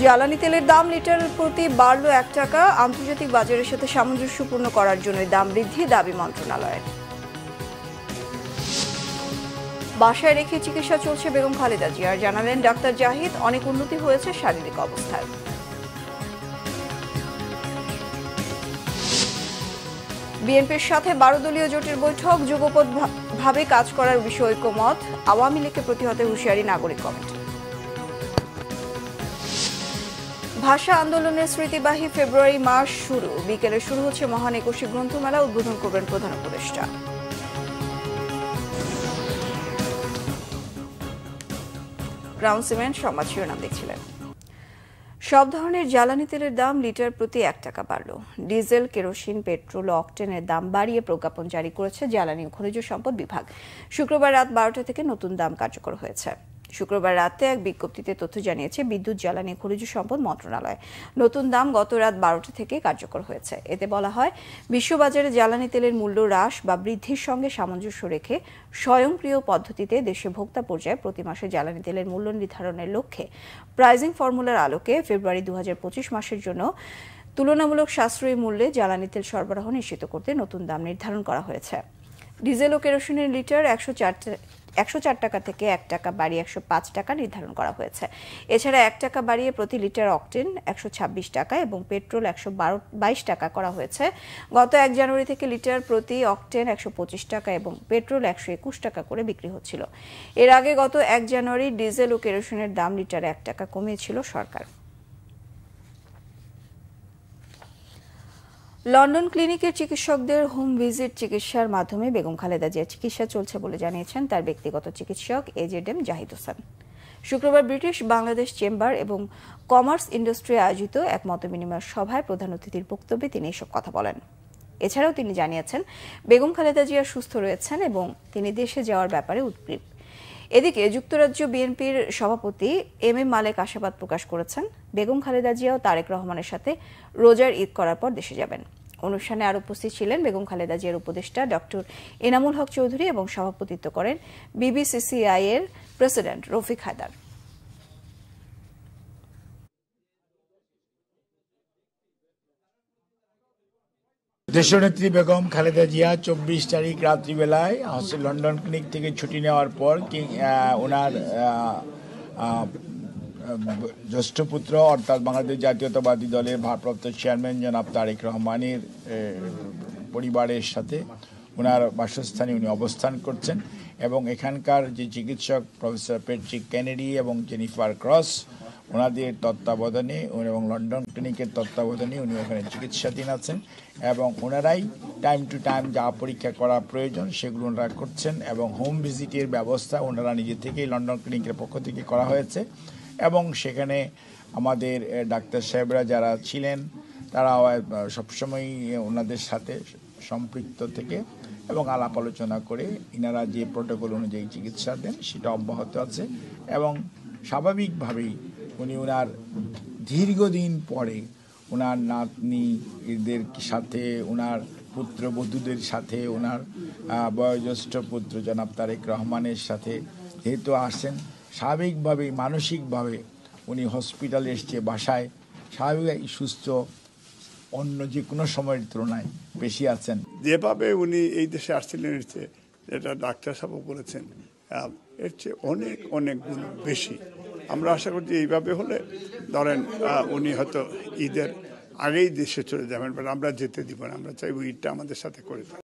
জ্বালানি তেলের দাম লিটার প্রতি বাড়ল 1 টাকা। আন্তর্জাতিক বাজারের সাথে সামঞ্জস্যপূর্ণ করার জন্য দাম বৃদ্ধি দাবি মন্ত্রণালয়ের। বাসায় রেখে চিকিৎসা চলছে বেগম খালেদা জিয়ার, জানালেন ডাক্তার জাহিদ। অনেক উন্নতি হয়েছে শারীরিক অবস্থায়। বিএনপির সাথে 12 দলীয় জোটের বৈঠক, যুগপৎ ভাবে কাজ করার বিষয়ে ঐকমত। আওয়ামী লীগকে প্রতিহতে হুঁশিয়ারি নাগরিক কমিটি। ভাষা আন্দোলনের স্মৃতিবাহী ফেব্রুয়ারি মাস শুরু, বিকেলে শুরু হচ্ছে মহান একুশে গ্রন্থমেলা, উদ্বোধন করবেন প্রধান উপদেষ্টা। ক্রাউন সিমেন্ট সংবাদ শিরোনাম দেখছিলেন। সব ধরনের জ্বালানি তেলের দাম লিটার প্রতি 1 টাকা বাড়ল। ডিজেল, কেরোসিন, পেট্রোল ও অকটেনের দাম বাড়িয়ে প্রজ্ঞাপন জারি করেছে জ্বালানি ও খনিজ সম্পদ বিভাগ। শুক্রবার রাত 12টা থেকে নতুন দাম কার্যকর হয়েছে। শুক্রবার রাতে এক বিজ্ঞপ্তিতে তথ্য জানিয়েছে বিদ্যুৎ, জ্বালানি ও খনিজ সম্পদ মন্ত্রণালয়। নতুন দাম গত রাত 12টা থেকে কার্যকর হয়েছে। এতে বলা হয়, বিশ্ববাজারে জ্বালানি তেলের মূল্য হ্রাস বা বৃদ্ধির সঙ্গে সামঞ্জস্য রেখে স্বয়ংক্রিয় পদ্ধতিতে দেশে ভোক্তা পর্যায়ে প্রতি মাসে জ্বালানি তেলের মূল্য নির্ধারণের লক্ষ্যে প্রাইজিং ফর্মুলার আলোকে ফেব্রুয়ারি 2025 মাসের জন্য তুলনামূলক সাশ্রয়ী মূল্যে জ্বালানি তেল সরবরাহ নিশ্চিত করতে নতুন দাম নির্ধারণ করা হয়েছে। ডিজেল ও কেরোসিনের লিটার 104 টাকা থেকে 1 টাকা বাড়িয়ে 105 টাকা নির্ধারণ করা হয়েছে। এছাড়া 1 টাকা বাড়িয়ে প্রতি লিটার অকটেন 126 টাকা এবং পেট্রোল 122 টাকা করা হয়েছে। গত 1 জানুয়ারি থেকে লিটার প্রতি অকটেন 125 টাকা এবং পেট্রোল 121 টাকা করে বিক্রি হচ্ছিল। এর আগে গত 1 জানুয়ারি ডিজেল ও কেরোসিনের দাম লিটারে 1 টাকা কমিয়েছিল সরকার। লন্ডন ক্লিনিকের চিকিৎসকদের হোম ভিজিট চিকিৎসার মাধ্যমে বেগম খালেদা জিয়ার চিকিৎসা চলছে বলে জানিয়েছেন তার ব্যক্তিগত চিকিৎসক এজেডএম জাহিদ হোসেন। শুক্রবার ব্রিটিশ বাংলাদেশ চেম্বার এবং কমার্স ইন্ডাস্ট্রি আয়োজিত এক মতবিনিময় সভায় প্রধান অতিথির বক্তব্যে তিনি এসব কথা বলেন। এছাড়াও তিনি জানিয়েছেন বেগম খালেদা জিয়া সুস্থ রয়েছেন এবং তিনি দেশে যাওয়ার ব্যাপারে উদ্গ্রীব। এদিকে যুক্তরাজ্য বিএনপির সভাপতি এম এ মালেক আশাবাদ প্রকাশ করেছেন বেগম খালেদা জিয়া ও তারেক রহমানের সাথে রোজার ঈদ করার পর দেশে যাবেন। অনুষ্ঠানে আরো উপস্থিত ছিলেন বেগম খালেদা জিয়ার উপদেষ্টা ডক্টর এনামুল হক চৌধুরী এবং সভাপতিত্ব করেন বিবিসিসিআই এর প্রেসিডেন্ট রফিক হায়দার। দেশনেত্রী বেগম খালেদা জিয়া 24 তারিখ রাত্রিবেলায় লন্ডন ক্লিনিক থেকে ছুটি নেওয়ার পর ওনার জ্যেষ্ঠ পুত্র অর্থাৎ বাংলাদেশ জাতীয়তাবাদী দলের ভারপ্রাপ্ত চেয়ারম্যান জনাব তারেক রহমানের পরিবারের সাথে ওনার বাসস্থানে উনি অবস্থান করছেন এবং এখানকার যে চিকিৎসক প্রফেসর প্যাট্রিক কেনেডি এবং জেনিফার ক্রস ওনাদের তত্ত্বাবধানে এবং লন্ডন ক্লিনিকের তত্ত্বাবধানে উনি ওখানে চিকিৎসাধীন আছেন এবং ওনারাই টাইম টু টাইম যা পরীক্ষা করা প্রয়োজন সেগুলো ওনারা করছেন এবং হোম ভিজিটের ব্যবস্থা ওনারা নিজে থেকেই লন্ডন ক্লিনিকের পক্ষ থেকে করা হয়েছে এবং সেখানে আমাদের ডাক্তার সাহেবরা যারা ছিলেন তারা সবসময় ওনাদের সাথে সম্পৃক্ত থেকে এবং আলাপ আলোচনা করে ইনারা যে প্রোটোকল অনুযায়ী চিকিৎসা দেন সেটা অব্যাহত আছে এবং স্বাভাবিকভাবেই উনি ওনার দীর্ঘদিন পরে ওনার নাতনিদের সাথে ওনার পুত্রবধূদের সাথে ওনার বয়োজ্যেষ্ঠ পুত্র জনাব তারেক রহমানের সাথে যেহেতু আসেন স্বাভাবিকভাবেই মানসিকভাবে উনি হসপিটালে এসছে বাসায় স্বাভাবিক সুস্থ অন্য যে কোনো সময়ের তুলনায় বেশি আছেন। যেভাবে উনি এই দেশে আসছিলেন যেটা ডাক্তার সাহেব বলেছেন এর চেয়ে অনেক অনেক গুণ বেশি। আমরা আশা করছি এইভাবে হলে ধরেন উনি হয়তো ঈদের আগেই দেশে চলে যাবেন, বাট আমরা যেতে দিব না, আমরা চাইব ঈদটা আমাদের সাথে করে দেন।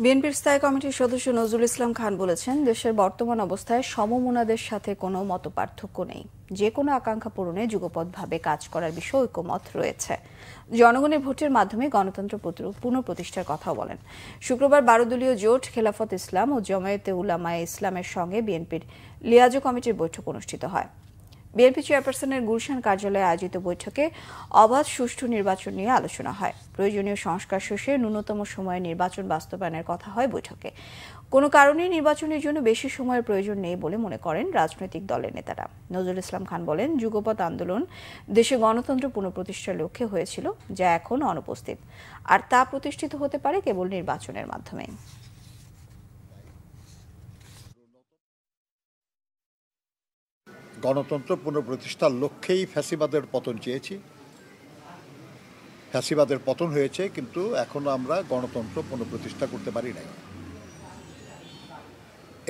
বিএনপির স্থায়ী কমিটির সদস্য নজরুল ইসলাম খান বলেছেন দেশের বর্তমান অবস্থায় সমমনাদের সাথে কোনো মতপার্থক্য নেই, যে কোনো আকাঙ্ক্ষা পূরণে যুগপৎভাবে কাজ করার বিষয়ে ঐকমত রয়েছে। জনগণের ভোটের মাধ্যমে গণতন্ত্র পুনঃপ্রতিষ্ঠার কথাও বলেন। শুক্রবার 12 দলীয় জোট খেলাফত ইসলাম ও জমায়েতে উলামায়ে ইসলামের সঙ্গে বিএনপির লিয়াজো কমিটির বৈঠক অনুষ্ঠিত হয়। বিএনপি চেয়ারপারসনের গুলশান কার্যালয়ে আয়োজিত বৈঠকে অবাধ সুষ্ঠু নির্বাচন নিয়ে আলোচনা হয়। প্রয়োজনীয় সংস্কার শেষে ন্যূনতম সময়ে নির্বাচন বাস্তবায়নের কথা হয় বৈঠকে। কোনো কারণেই নির্বাচনের জন্য বেশি সময়ের প্রয়োজন নেই বলে মনে করেন রাজনৈতিক দলের নেতারা। নজরুল ইসলাম খান বলেন, যুগপৎ আন্দোলন দেশে গণতন্ত্র পুনঃপ্রতিষ্ঠার লক্ষ্যে হয়েছিল, যা এখন অনুপস্থিত, আর তা প্রতিষ্ঠিত হতে পারে কেবল নির্বাচনের মাধ্যমে। গণতন্ত্র পুনঃপ্রতিষ্ঠার লক্ষ্যেই ফ্যাসিবাদের পতন চেয়েছি। ফ্যাসিবাদের পতন হয়েছে, কিন্তু এখনো আমরা গণতন্ত্র পুনঃপ্রতিষ্ঠা করতে পারি নাই।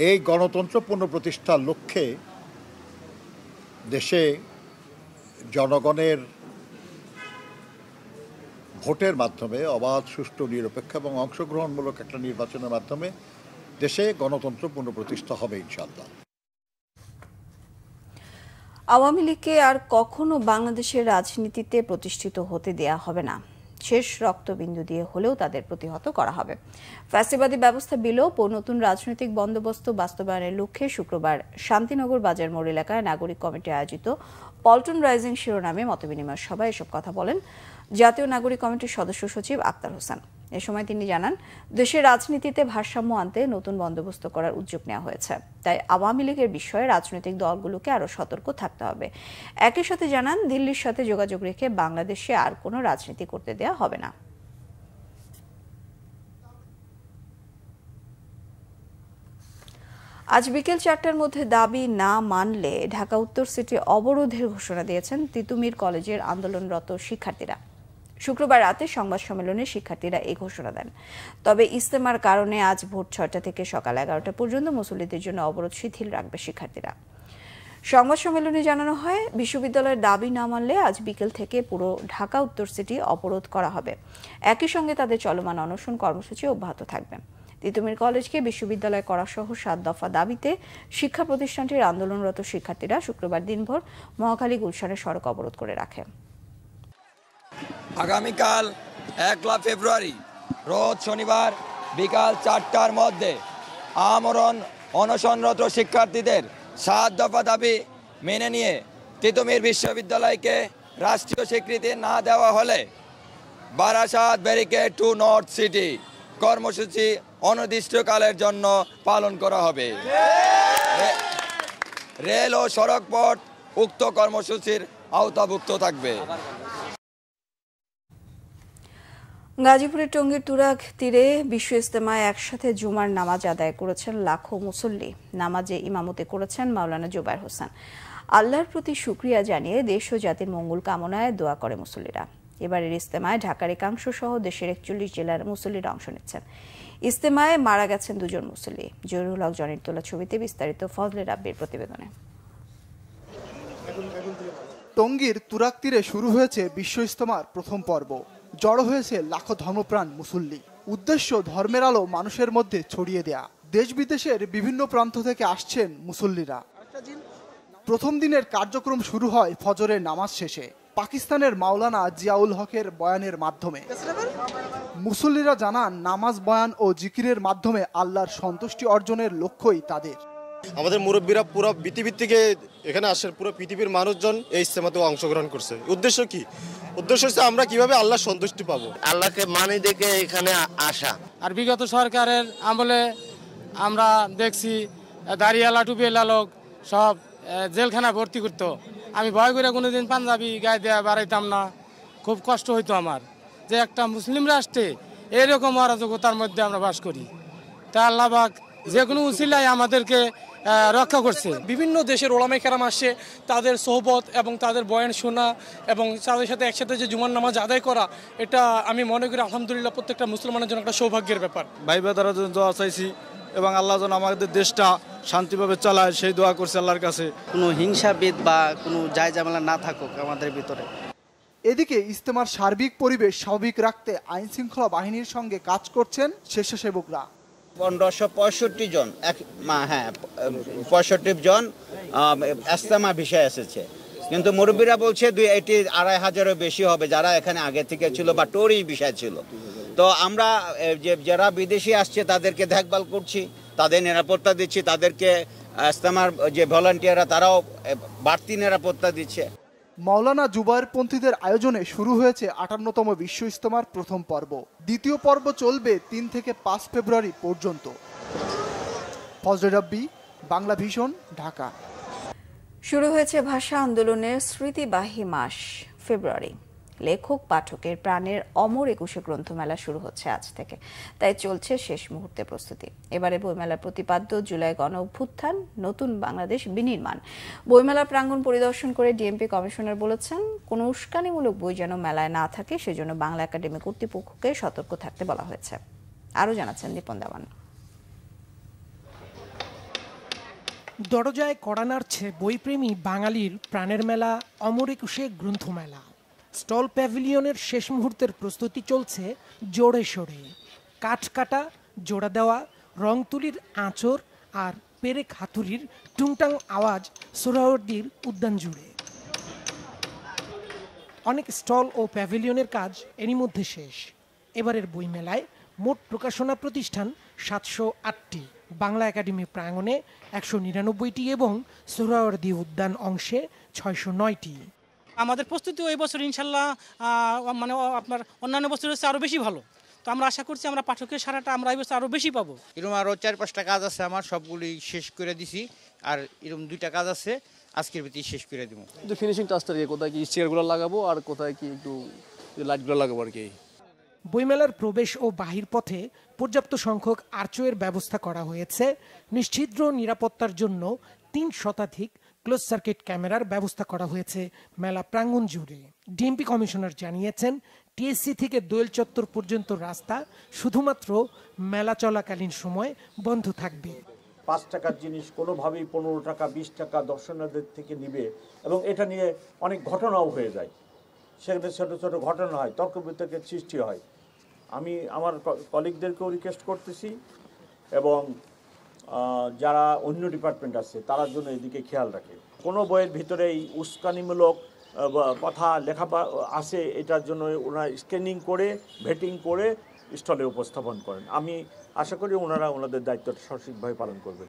এই গণতন্ত্র পুনঃপ্রতিষ্ঠার লক্ষ্যে দেশে জনগণের ভোটের মাধ্যমে অবাধ, সুষ্ঠু, নিরপেক্ষ এবং অংশগ্রহণমূলক একটা নির্বাচনের মাধ্যমে দেশে গণতন্ত্র পুনঃপ্রতিষ্ঠা হবে ইনশাআল্লাহ। আওয়ামী লীগকে আর কখনো বাংলাদেশের রাজনীতিতে প্রতিষ্ঠিত হতে দেয়া হবে না। শেষ রক্তবিন্দু দিয়ে হলেও তাদের প্রতিহত করা হবে। ফ্যাসিবাদী ব্যবস্থা বিলোপ ও নতুন রাজনৈতিক বন্দোবস্ত বাস্তবায়নের লক্ষ্যে শুক্রবার শান্তিনগর বাজার মোড় এলাকায় নাগরিক কমিটি আয়োজিত পল্টন রাইজিং শিরোনামে মতবিনিময় সভায় এসব কথা বলেন জাতীয় নাগরিক কমিটির সদস্য সচিব আক্তার হোসেন। এ সময় তিনি জানান, দেশের রাজনীতিতে ভারসাম্য আনতে নতুন বন্দোবস্ত করার উদ্যোগ নেওয়া হয়েছে। তাই আওয়ামী লীগের বিষয়ে রাজনৈতিক দলগুলোকে আরও সতর্ক থাকতে হবে। একই সাথে জানান, দিল্লির সাথে যোগাযোগ রেখে বাংলাদেশে আর কোনো রাজনীতি করতে দেওয়া হবে না। আজ বিকেল 4টার মধ্যে দাবি না মানলে ঢাকা উত্তর সিটি অবরোধের ঘোষণা দিয়েছেন তিতুমির কলেজের আন্দোলনরত শিক্ষার্থীরা। শুক্রবার রাতে সংবাদ সম্মেলনে শিক্ষার্থীরা এই ঘোষণা দেন। তবে ইজতেমার কারণে আজ ভোর 6টা থেকে সকাল 11টা পর্যন্ত মুসল্লিদের জন্য অবরোধ শিথিল রাখবে শিক্ষার্থীরা। সংবাদ সম্মেলনে জানানো হয়, বিশ্ববিদ্যালয়ের দাবি না মানলে আজ বিকেল থেকে পুরো ঢাকা উত্তর সিটি অবরোধ করা হবে। একই সঙ্গে তাদের চলমান অনশন কর্মসূচি অব্যাহত থাকবে। তিতুমির কলেজকে বিশ্ববিদ্যালয় করা সহ 7 দফা দাবিতে শিক্ষা প্রতিষ্ঠানটির আন্দোলনরত শিক্ষার্থীরা শুক্রবার দিনভর মহাখালী গুলশানের সড়ক অবরোধ করে রাখে। আগামীকাল 1 ফেব্রুয়ারি রোজ শনিবার বিকাল 4টার মধ্যে আমরণ অনশনরত শিক্ষার্থীদের 7 দফা দাবি মেনে নিয়ে তিতুমির বিশ্ববিদ্যালয়কে রাষ্ট্রীয় স্বীকৃতি না দেওয়া হলে Barasat barricade two north city কর্মসূচি অনির্দিষ্টকালের জন্য পালন করা হবে। রেল ও সড়ক পথ উক্ত কর্মসূচির আওতাভুক্ত থাকবে। গাজীপুরের টঙ্গীর তুরাগ তীরে বিশ্ব ইজতেমায় একসাথে জুমার নামাজ আদায় করেছেন লাখো মুসল্লি। নামাজে ইমামতি করেছেন মাওলানা জুবায়ের হোসেন। আল্লাহর প্রতি শুকরিয়া জানিয়ে দেশ ও জাতির মঙ্গল কামনায় দোয়া করে মুসল্লিরা। এবারের ইজতেমায় ঢাকার একাংশ সহ দেশের 41 জেলার মুসল্লিরা অংশ নিচ্ছেন। ইজতেমায় মারা গেছেন 2 জন মুসল্লি। জহিরুল হক জনির তোলা ছবিতে বিস্তারিত ফজলে রাব্বির প্রতিবেদনে। টঙ্গীর তুরাগ তীরে শুরু হয়েছে বিশ্ব ইজতেমার প্রথম পর্ব। জড়ো হয়েছে লাখো ধর্মপ্রাণ মুসল্লি। উদ্দেশ্য ধর্মের আলো মানুষের মধ্যে ছড়িয়ে দেয়া। দেশ বিদেশের বিভিন্ন প্রান্ত থেকে আসছেন মুসল্লিরা। প্রথম দিনের কার্যক্রম শুরু হয় ফজরের নামাজ শেষে পাকিস্তানের মাওলানা জিয়াউল হকের বয়ানের মাধ্যমে। মুসল্লিরা জানান, নামাজ, বয়ান ও জিকিরের মাধ্যমে আল্লাহর সন্তুষ্টি অর্জনের লক্ষ্যই তাদের। আমাদের মুরব্বীরা পুরো পৃথিবীর থেকে এখানে আসেন, পুরো পৃথিবীর মানুষজন এই ইজতেমাতে অংশগ্রহণ করছে। উদ্দেশ্য কি? উদ্দেশ্য হচ্ছে আমরা কিভাবে আল্লাহর সন্তুষ্টি পাবো, আল্লাহকে মানি দেখে এখানে আসা। আর বিগত সরকারের আমলে আমরা দেখছি দাড়িওয়ালা টুপিওয়ালা লোক সব জেলখানা ভর্তি করতো। আমি ভয় করে কোনোদিন পাঞ্জাবি গায়ে দেওয়া বাড়াইতাম না। খুব কষ্ট হইতো আমার যে একটা মুসলিম রাষ্ট্রে এরকম অরাজকতার মধ্যে আমরা বাস করি। তা আল্লাহ পাক যে কোনো উসিলায় আমাদেরকে রক্ষা করছে। বিভিন্ন দেশের ওলামায়ে কেরাম আসছে, তাদের সোহবত এবং তাদের বয়ান শোনা এবং তাদের সাথে একসাথে যে জুমার নামাজ আদায় করা, এটা আমি মনে করি আলহামদুলিল্লাহ প্রত্যেকটা মুসলমানের জন্য একটা সৌভাগ্যের ব্যাপার। ভাই ব্রাদারা জন্য দোয়া চাইছি এবং আল্লাহ যেন আমাদের দেশটা শান্তিভাবে চালায় সেই দোয়া করছে আল্লাহর কাছে। কোনো হিংসাবিদ বা কোনো জায় ঝামেলা না থাকুক আমাদের ভিতরে। এদিকে ইজতেমার সার্বিক পরিবেশ স্বাভাবিক রাখতে আইন শৃঙ্খলা বাহিনীর সঙ্গে কাজ করছেন স্বেচ্ছাসেবকরা। 1565 জন 65 জন ইজতেমা বিষয়ে এসেছে, কিন্তু মুরব্বীরা বলছে 2,500-2,500 বেশি হবে যারা এখানে আগে থেকে ছিল বা টোরই বিষয় ছিল। তো আমরা যারা বিদেশি আসছে তাদেরকে দেখভাল করছি, তাদের নিরাপত্তা দিচ্ছি, তাদেরকে ইজতেমার যে ভলান্টিয়াররা তারাও বাড়তি নিরাপত্তা দিচ্ছে। মাওলানা জুবায়ের পন্থীদের আয়োজনে শুরু হয়েছে 58তম বিশ্ব ইজতেমার প্রথম পর্ব। দ্বিতীয় পর্ব চলবে 3 থেকে 5 ফেব্রুয়ারি পর্যন্ত। ফজলে রাব্বি, বাংলা ভিশন, ঢাকা। শুরু হয়েছে ভাষা আন্দোলনের স্মৃতিবাহী মাস ফেব্রুয়ারি। লেখক পাঠকের প্রাণের অমর একুশে গ্রন্থমেলা শুরু হচ্ছে আজ থেকে, তাই চলছে শেষ মুহূর্তে প্রস্তুতি। এবারে বইমেলার প্রতিপাদ্য জুলাই গণ অভ্যুত্থান, নতুন বাংলাদেশ বিনির্মাণ। বইমেলা প্রাঙ্গণ পরিদর্শন করে ডিএমপি কমিশনার বলেছেন, কোনো উস্কানিমূলক বই যেন মেলায় না থাকে সেজন্য বাংলা একাডেমি কর্তৃপক্ষকে সতর্ক থাকতে বলা হয়েছে। আরও জানাচ্ছেন দীপন দেওয়ান। দরজায় কড়া নাড়ছে বইপ্রেমী বাঙালির প্রাণের মেলা অমর একুশে গ্রন্থমেলা। স্টল প্যাভিলিয়নের শেষ মুহূর্তের প্রস্তুতি চলছে জোরে সোরে। কাঠ কাটা, জোড়া দেওয়া, রং তুলির আঁচড় আর পেরেক হাতুড়ির টুংটাং আওয়াজ সোহরাওয়ার্দীর উদ্যান জুড়ে। অনেক স্টল ও প্যাভিলিয়নের কাজ এরই মধ্যে শেষ। এবারের বইমেলায় মোট প্রকাশনা প্রতিষ্ঠান 708টি, বাংলা একাডেমি প্রাঙ্গণে 199টি এবং সোহরাওয়ার্দী উদ্যান অংশে 609টি। আমাদের প্রস্তুতি এই বছর ইনশাল্লাহ মানে আপনার অন্যান্য বছর হচ্ছে আরও বেশি ভালো। তো আমরা আশা করছি আমরা পাঠকের সারাটা আমরা এই বছর আরও বেশি পাবো। এরকম আরও 4-5টা কাজ আছে, আমার সবগুলি শেষ করে দিছি, আর এরকম 2টা কাজ আছে আজকের ভিতরে শেষ করে দিব। কিন্তু ফিনিশিং টাচটা কোথায় কি চেয়ারগুলো লাগাবো আর কোথায় কি একটু লাইটগুলো লাগাবো আর কি। বইমেলার প্রবেশ ও বাহির পথে পর্যাপ্ত সংখ্যক আর্চওয়ের ব্যবস্থা করা হয়েছে। নিশ্ছিদ্র নিরাপত্তার জন্য 3 শতাধিক ক্লোজ সার্কিট ক্যামেরার ব্যবস্থা করা হয়েছে মেলা প্রাঙ্গণ জুড়ে। ডিএমপি কমিশনার জানিয়েছেন, টিএসসি থেকে দোয়েল চত্বর পর্যন্ত রাস্তা শুধুমাত্র মেলা চলাকালীন সময় বন্ধ থাকবে। 5 টাকার জিনিস কোনোভাবেই 15 টাকা 20 টাকা দর্শনার্থীদের থেকে নিবে, এবং এটা নিয়ে অনেক ঘটনাও হয়ে যায়। সেখানে ছোট ছোট ঘটনা হয়, তর্ক বিতর্কের সৃষ্টি হয়। আমি আমার কলিগদেরকেও রিকোয়েস্ট করতেছি এবং যারা অন্য ডিপার্টমেন্ট আছে তার জন্য এদিকে খেয়াল রাখে। কোনো বইয়ের ভিতরে এই উস্কানিমূলক কথা লেখা আছে, এটার জন্য ওনারা স্ক্যানিং করে ভেটিং করে স্টলে উপস্থাপন করেন। আমি আশা করি ওনারা ওনাদের দায়িত্বটা সঠিকভাবে পালন করবেন।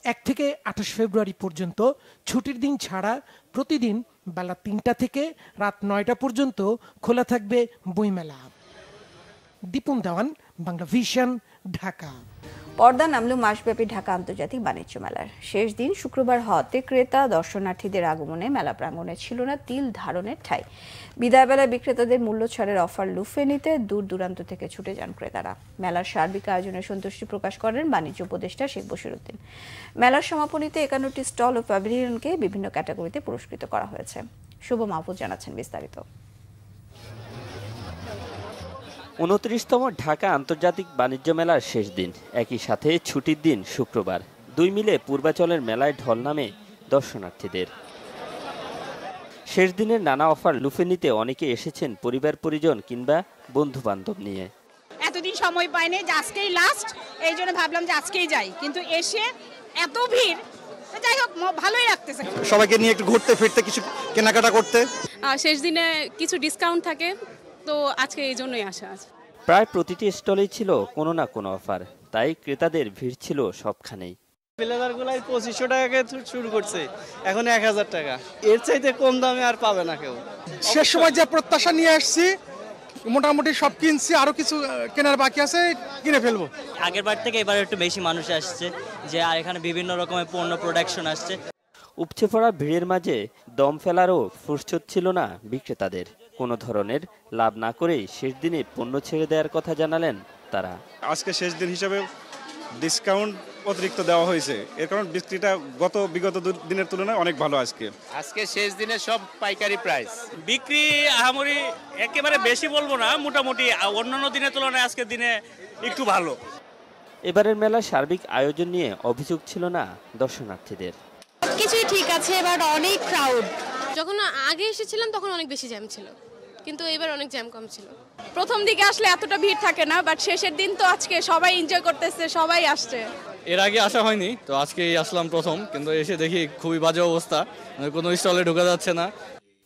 1 থেকে 28 ফেব্রুয়ারি পর্যন্ত ছুটির দিন ছাড়া প্রতিদিন বেলা 3টা থেকে রাত 9টা পর্যন্ত খোলা থাকবে বইমেলা। দীপন দেওয়ান, বাংলা ভিশন, ঢাকা। পর্দা নামল মাসব্যাপী ঢাকা আন্তর্জাতিক বাণিজ্য মেলার শেষ দিন শুক্রবার হওয়াতে ক্রেতা দর্শনার্থীদের আগমনে মেলা প্রাঙ্গণে ছিল না তিল ধারণের ঠাঁই। বিদায়বেলায় বিক্রেতাদের মূল্য ছাড়ের অফার লুফে নিতে দূর দূরান্ত থেকে ছুটে যান ক্রেতারা। মেলার সার্বিক আয়োজনে সন্তুষ্টি প্রকাশ করেন বাণিজ্য উপদেষ্টা শেখ বশিরউদ্দিন। মেলার সমাপনীতে 51টি স্টল ও প্যাভিলিয়নকে বিভিন্ন ক্যাটাগরিতে পুরস্কৃত করা হয়েছে। শুভ মাহফুজ জানাচ্ছেন বিস্তারিত। 29তম ঢাকা আন্তর্জাতিক বাণিজ্য মেলার শেষ দিন, একই সাথে ছুটির দিন শুক্রবার, দুই মিলে পূর্বাচলের মেলায় ঢল নামে দর্শনার্থীদের। শেষ দিনের নানা অফার লুফে নিতে অনেকে এসেছেন পরিবার পরিজন কিংবা বন্ধু বান্ধব নিয়ে। এতদিন সময় পাইনি, যে আজকেই লাস্ট, এই জন্য ভাবলাম যে আজকেই যাই, কিন্তু এসে এত ভিড়, যাই হোক ভালোই লাগতেছে। সবাইকে নিয়ে একটু ঘুরতে ফিরতে, কিছু কেনাকাটা করতে। শেষ দিনে কিছু ডিসকাউন্ট থাকে, তো আজকে এই জন্যই আসা আছে। প্রায় প্রতিটি স্টলেই ছিল কোনো না কোনো অফার, তাই ক্রেতাদের ভিড় ছিল সবখানেই। ব্লেজারগুলাই 2500 টাকা শুরু করছে, এখন 1000 টাকা। এর চাইতে কম দামে আর পাবে না কেউ। শেষ সময় যে প্রত্যাশা নিয়ে আসছি, মোটামুটি সব কিনছি, আরো কিছু কেনার বাকি আছে, কিনে ফেলবো। আগের বার থেকে এবার একটু বেশি মানুষ আসছে, যে আর এখানে বিভিন্ন রকমের পণ্য প্রোডাকশন আসছে। উপচে পড়া ভিড়ের মাঝে দম ফেলারও ফুরসত ছিল না বিক্রেতাদের। কোনো ধরনের লাভ না করেই শেষ দিনে পণ্য ছেড়ে দেওয়ার কথা জানালেন তারা। আজকে শেষ দিন হিসাবে ডিসকাউন্ট অতিরিক্ত দেওয়া হয়েছে, এর কারণ বিক্রিটা বিগত দিনের তুলনায় অনেক ভালো। আজকে শেষ দিনে সব পাইকারি প্রাইস বিক্রি আহামরি একেবারে বেশি বলবো না, মোটামুটি অন্যান্য দিনের তুলনায় আজকের দিনে একটু ভালো। এবারের মেলার সার্বিক আয়োজন নিয়ে অভিযোগ ছিল না দর্শনার্থীদের। কিছুই ঠিক আছে, এবার অনেক ক্রাউড। যখন আগে এসেছিলাম তখন অনেক বেশি জ্যাম ছিল, কিন্তু এবার অনেক জ্যাম কম ছিল। প্রথম দিকে আসলে এতটা ভিড় থাকে না, বাট শেষের দিন তো আজকে সবাই এনজয় করতেছে, সবাই আসছে। এর আগে আসা হয়নি, তো আজকে আসলাম প্রথম, কিন্তু এসে দেখি খুবই বাজে অবস্থা, কোনো স্টলে ঢোকা যাচ্ছে না।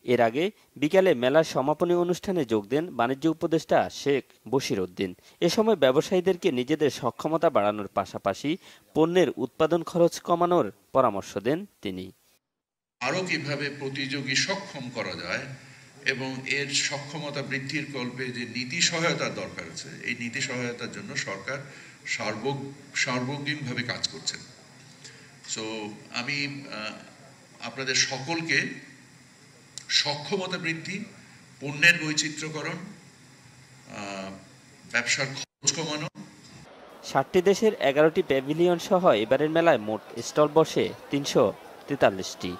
এর আগে বিকালে মেলার সমাপনী অনুষ্ঠানে যোগ দেন বাণিজ্য উপদেষ্টা শেখ বশিরউদ্দিন। এ সময় ব্যবসায়ীদেরকে নিজেদের সক্ষমতা বাড়ানোর পাশাপাশি পণ্যের উৎপাদন খরচ কমানোর পরামর্শ দেন তিনি। আরও কিভাবে প্রতিযোগী সক্ষম করা যায় এবং এর সক্ষমতা বৃদ্ধির কল্পে যে নীতি সহায়তার দরকার আছে, এই নীতি সহায়তার জন্য সরকার সার্বজনীনভাবে কাজ করছে। সো আমি আপনাদের সকলকে সক্ষমতা বৃদ্ধি, পণ্যের বৈচিত্র্যকরণ, ব্যবসার খরচ কমানো। 60টি দেশের 11টি প্যাভিলিয়ন সহ এবারের মেলায় মোট স্টল বসে 343টি।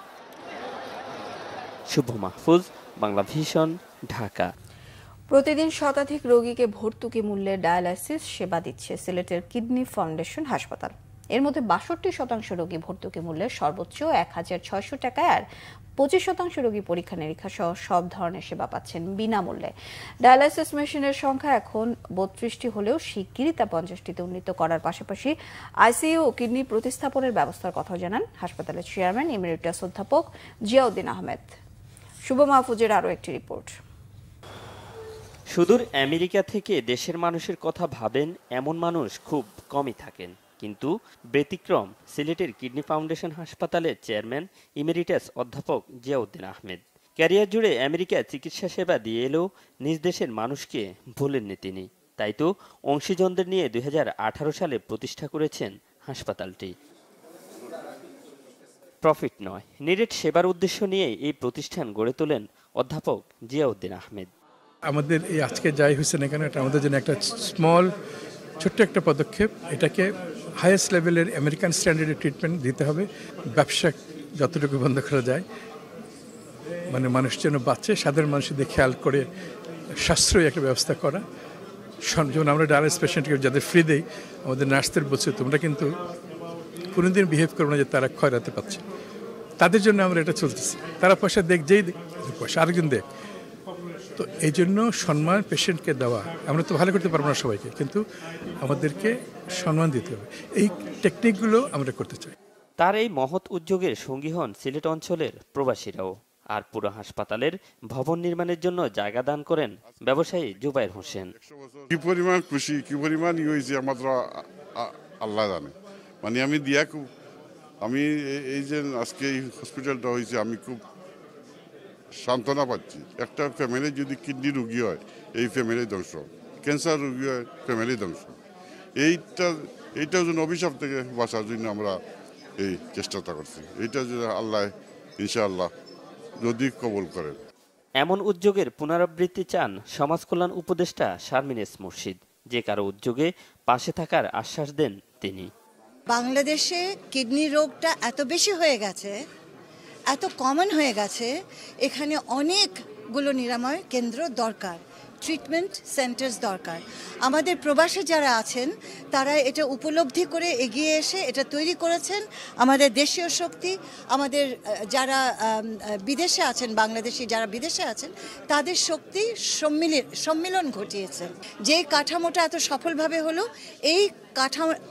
শুভ মাহফুজ, বাংলা ভিশন, ঢাকা। প্রতিদিন শতাধিক রোগীকে ভর্তুকি মূল্যে ডায়ালাইসিস সেবা দিচ্ছে সিলেটের কিডনি ফাউন্ডেশন হাসপাতাল। এর মধ্যে 62% রোগী ভর্তুকি মূল্যে সর্বোচ্চ 1,600 টাকায়, আর 25% রোগী পরীক্ষা নিরীক্ষা সহ সব ধরনের সেবা পাচ্ছেন বিনামূল্যে। ডায়ালাইসিস মেশিনের সংখ্যা এখন 32টি হলেও শিগগিরই তা 50টিতে উন্নীত করার পাশাপাশি আইসিইউ ও কিডনি প্রতিস্থাপনের ব্যবস্থার কথাও জানান হাসপাতালের চেয়ারম্যান এমিরিটাস অধ্যাপক জিয়াউদ্দিন আহমেদ। শুভ মাহফুজের আরও একটি রিপোর্ট। সুদূর আমেরিকা থেকে দেশের মানুষের কথা ভাবেন এমন মানুষ খুব কমই থাকেন, কিন্তু ব্যতিক্রম সিলেটের কিডনি ফাউন্ডেশন হাসপাতালের চেয়ারম্যান ইমেরিটাস অধ্যাপক জিয়াউদ্দিন আহমেদ। ক্যারিয়ার জুড়ে আমেরিকায় চিকিৎসা সেবা দিয়ে এলেও নিজ দেশের মানুষকে ভোলেননি তিনি। তাই তো অংশীজনদের নিয়ে 2018 সালে প্রতিষ্ঠা করেছেন হাসপাতালটি। প্রফিট নয়, নিরেট সেবার উদ্দেশ্য নিয়ে এই প্রতিষ্ঠান গড়ে তোলেন অধ্যাপক জিয়াউদ্দিন আহমেদ। আমাদের এই আজকে যাই হয়েছে না কেন, এটা আমাদের জন্য একটা ছোট্ট একটা পদক্ষেপ। এটাকে হাইয়েস্ট লেভেলের আমেরিকান স্ট্যান্ডার্ডের ট্রিটমেন্ট দিতে হবে। ব্যবসা যতটুকু বন্ধ করা যায়, মানে মানুষ যেন বাঁচে, সাধারণ মানুষদের খেয়াল করে সাশ্রয়ী একটা ব্যবস্থা করা। যেমন আমরা ডায়ালিসিস পেশেন্টকে যাদের ফ্রি দেই, আমাদের নার্সদের বলছে তোমরা কিন্তু কোনোদিন বিহেভ করবো না যে তারা খয়রাতে পাচ্ছে। তাদের জন্য আমরা এটা চলতেছে। তারা পয়সা যেই পয়সা আরেকজন দেখ। তো এই জন্য সম্মান পেশেন্টকে দেওয়া, আমরা তো ভালো করতে পারবো না সবাইকে, কিন্তু আমাদেরকে সম্মান দিতে হবে। এই টেকনিকগুলো আমরা করতে চাই। তার এই মহৎ উদ্যোগের সঙ্গী হন সিলেট অঞ্চলের প্রবাসীরাও। আর পুরো হাসপাতালের ভবন নির্মাণের জন্য জায়গা দান করেন ব্যবসায়ী জুবাইর হোসেন। কি পরিমাণ খুশি, কি পরিমাণ হয়েছে আমাদের আল্লাহ জানে। মানে আমি এই যে আজকে এই হসপিটালটা হয়েছে, আমি খুব সান্ত্বনা পাচ্ছি। একটা ফ্যামিলি যদি কিডনি রোগী হয়, এই ফ্যামিলি ধ্বংস, ক্যান্সার রোগী হয়, ফ্যামিলি ধ্বংস। এইটার জন্য অভিশাপ থেকে বাঁচার জন্য আমরা এই চেষ্টাটা করছি। এইটা যদি আল্লাহ ইনশাআল্লাহ যদি কবুল করেন। এমন উদ্যোগের পুনরাবৃত্তি চান সমাজ কল্যাণ উপদেষ্টা শারমিন এস মুর্শিদ। যে কারো উদ্যোগে পাশে থাকার আশ্বাস দেন তিনি। বাংলাদেশে কিডনি রোগটা এত বেশি হয়ে গেছে, এত কমন হয়ে গেছে, এখানে অনেকগুলো নিরাময় কেন্দ্র দরকার, ট্রিটমেন্ট সেন্টার্স দরকার। আমাদের প্রবাসী যারা আছেন তারা এটা উপলব্ধি করে এগিয়ে এসে এটা তৈরি করেছেন। আমাদের দেশীয় শক্তি, আমাদের যারা বিদেশে আছেন, বাংলাদেশি যারা বিদেশে আছেন, তাদের শক্তি সম্মিলন ঘটিয়েছেন। যেই কাঠামোটা এত সফলভাবে হলো, এই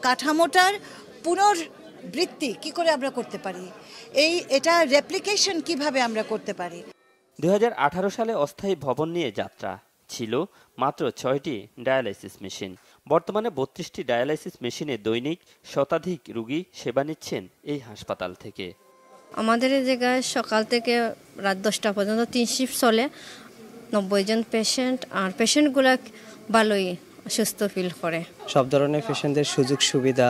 কাঠামোটার পুনর্বৃত্তি কি করে আমরা করতে পারি, এটা রেপ্লিকেশন কিভাবে আমরা করতে পারি। 2018 সালে অস্থায়ী ভবন নিয়ে যাত্রা ছিল মাত্র 6টি ডায়ালাইসিস মেশিন। বর্তমানে 32টি ডায়ালাইসিস মেশিনে দৈনিক শতাধিক রোগী সেবা নিচ্ছেন এই হাসপাতাল থেকে। আমাদের এই জায়গায় সকাল থেকে রাত 10টা পর্যন্ত 3 শিফট চলে। 90 জন পেশেন্ট, আর পেশেন্টগুলো ভালোই সুস্থ ফিল করে। সব ধরনের পেশেন্টদের সুযোগ সুবিধা,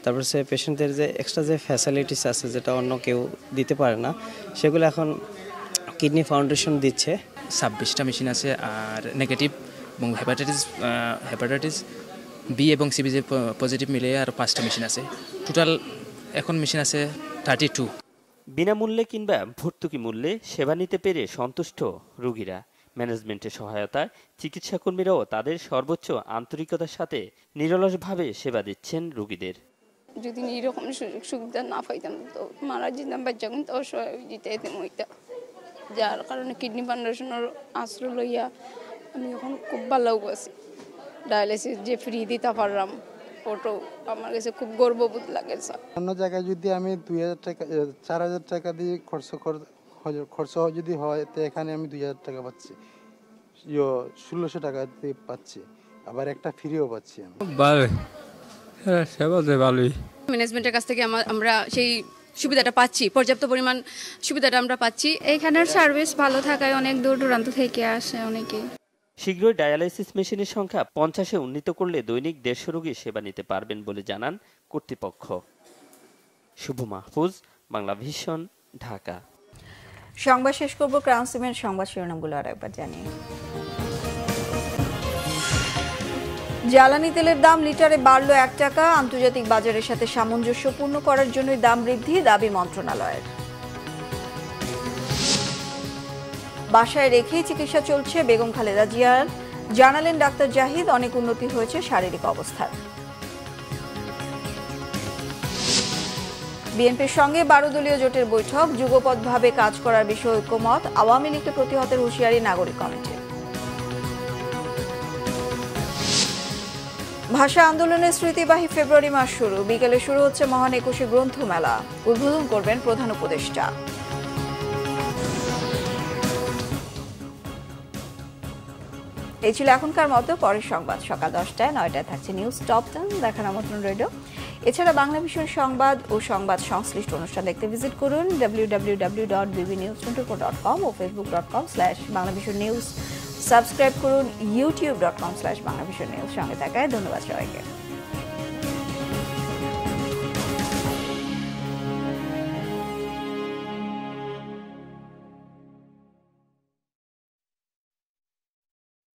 তারপর সে পেশেন্টদের যে এক্সট্রা যে ফ্যাসিলিটিস আছে যেটা অন্য কেউ দিতে পারে না, সেগুলো এখন কিডনি ফাউন্ডেশন দিচ্ছে। 26টা মেশিন আছে, আর নেগেটিভ এবং হেপাটাইটিস বি এবং সিবিজি পজিটিভ মিলে আর 5টা মেশিন আছে। টোটাল এখন মেশিন আছে 32। বিনামূল্যে কিংবা ভর্তুকি মূল্যে সেবা নিতে পেরে সন্তুষ্ট রোগীরা। ম্যানেজমেন্টের সহায়তায় চিকিৎসাকর্মীরাও তাদের সর্বোচ্চ আন্তরিকতার সাথে নিরলসভাবে সেবা দিচ্ছেন রোগীদের। যদি এরকম সুযোগ সুবিধা না পাইতাম তো মারা যেতাম, বাচ্চা কিন্তু অসহায় যেতে হইতাম। যার কারণে কিডনি ফাউন্ডেশনের আশ্রয় লইয়া আমি এখন খুব ভালো আছি। ডায়ালিসিস যে ফ্রি দিতে পারলাম, ওটাও আমার কাছে খুব গর্ববোধ লাগে। অন্য জায়গায় যদি আমি 2000 টাকা 4000 টাকা দিয়ে খরচ যদি হয়, তো এখানে আমি 2000 টাকা পাচ্ছি, 1600 টাকা দিয়ে পাচ্ছি, আবার একটা ফ্রিও পাচ্ছি। ভালোই ম্যানেজমেন্টের কাছ থেকে আমরা সেই সুবিধাটা পাচ্ছি, পর্যাপ্ত পরিমাণ সুবিধাটা আমরা পাচ্ছি। এখানের সার্ভিস ভালো থাকায় অনেক দূর দূরান্ত থেকে আসে অনেকে। শীঘ্রই ডায়ালাইসিস মেশিনের সংখ্যা 50-এ উন্নীত করলে দৈনিক 150 রোগী সেবা নিতে পারবেন বলে জানান কর্তৃপক্ষ। শুভ মাহফুজ, বাংলা ভিশন, ঢাকা। সংবাদ শেষ করব ক্রাউন সিমেন্ট সংবাদ শিরোনামগুলো আরেকবার জানিয়ে। জ্বালানি তেলের দাম লিটারে বাড়ল 1 টাকা। আন্তর্জাতিক বাজারের সাথে সামঞ্জস্যপূর্ণ করার জন্যই দাম বৃদ্ধি, দাবি মন্ত্রণালয়ের। বাসায় রেখেই চিকিৎসা চলছে বেগম খালেদা জিয়ার, জানালেন ডাক্তার জাহিদ। অনেক উন্নতি হয়েছে শারীরিক অবস্থার। বিএনপির সঙ্গে 12 দলীয় জোটের বৈঠক, যুগপৎভাবে কাজ করার বিষয়ে ঐক্যমত। আওয়ামী লীগকে প্রতিহতের হুঁশিয়ারি নাগরিক কমিটি। ভাষা আন্দোলনের স্মৃতিবাহী ফেব্রুয়ারি মাস শুরু, বিকেলে শুরু হচ্ছে মহান 21শে গ্রন্থমেলা, উদ্বোধন করবেন প্রধান উপদেষ্টা। এই ছিল এখনকার মতো। পরের সংবাদ সকাল 10টায়, 9টায় থাকছে নিউজ টপ 10, দেখার আমন্ত্রণ রইল। এছাড়া বাংলা ভিশন সংবাদ ও সংবাদ সংশ্লিষ্ট অনুষ্ঠান দেখতে ভিজিট করুন www.bbnews24.com ও facebook.com/banglavisionnews। সাবস্ক্রাইব করুন youtube.com/banglavisionnews। সঙ্গে থাকায় ধন্যবাদ সবাইকে।